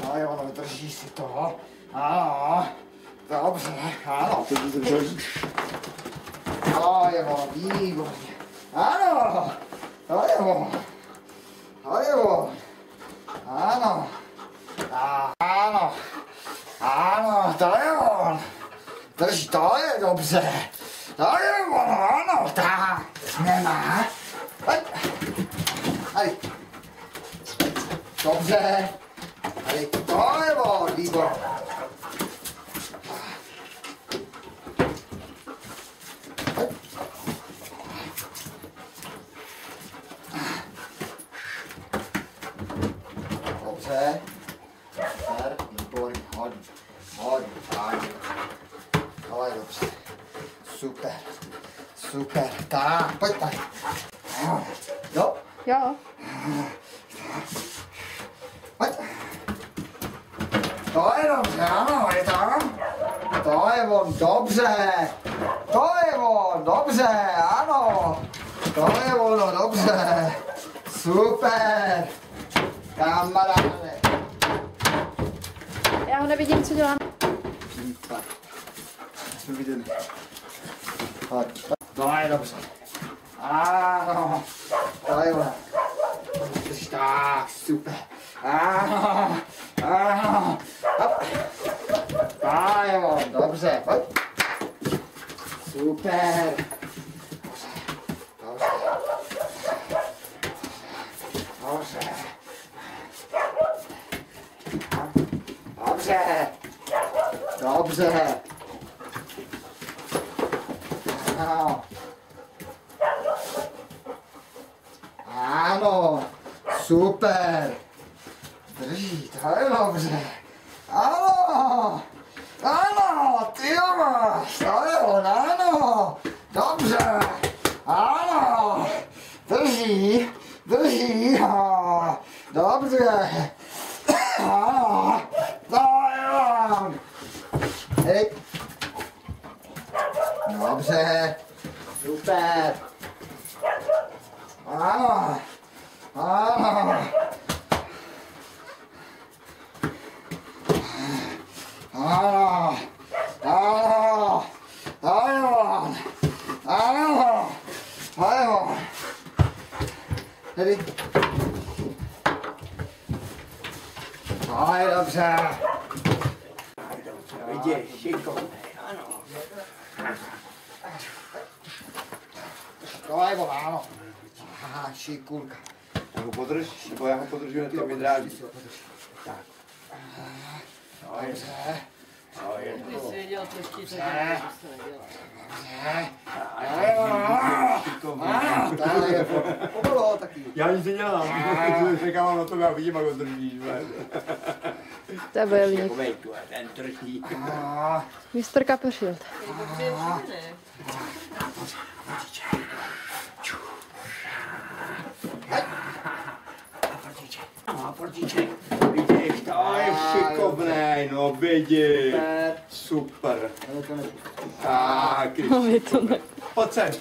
No jo, no držíš si toho. Ano, dobře, ano. To je ono, výborně. Ano, to je ono. To je ono. Ano. Ano. Ano, to je on. Drž, to je dobře. To je ono, ano, tak. Nemá. Tady. Dobře. Tady, to je on, výborně. Dobře. Super, výborně, hodně, fajn. To je dobře. Super, super, tak, pojď tady. Jo? Jo. Pojď. To je dobře, ano, je tam. To je on, dobře. To je on, dobře, ano. To je ono, dobře. Super. Kamaráde. Já ho nevidím, co dělám. Tak. Jsme viděli. Pojď. To je dobře. Ano. To je ono. Tak, super. Ano. Ano. Hop. To je ono, dobře. Pojď. Super. Dobře. Dobře. Dobře. Dobře. Ano. Ano. Super. Drží, to je dobře. Ano. Ano, ty jo máš. To je on, ano. Dobře. Ano. Drží. Drží. Dobře. Ano. To je on. Hej. Dobře. Super. Ano. Ano. Ano. Ano. To je on. Ano. To je on. Tedy. To je dobře. Vidíš, šikovný, ano. To je on, ano. Aha, šikulka. Tak ho podrž, nebo já ho podržu na ty vydrání. Tak. Dobře. No, je Když to. jsi věděl, co ještě Dobře. to nedělá. To je ono. Ano, to je on. Pomalu taky. Já nic nedělám, čekám na to, já vidím, jak ho držíš. To je bojovník. Takovej tu, ten drží. Ano. Mistr Copperfield. Je dobře přivedené. No, portíček. Vidíš, to je šikovnej, no vidíš. Super. Ale to ne. Tak, No, vy to ne. pojď sem.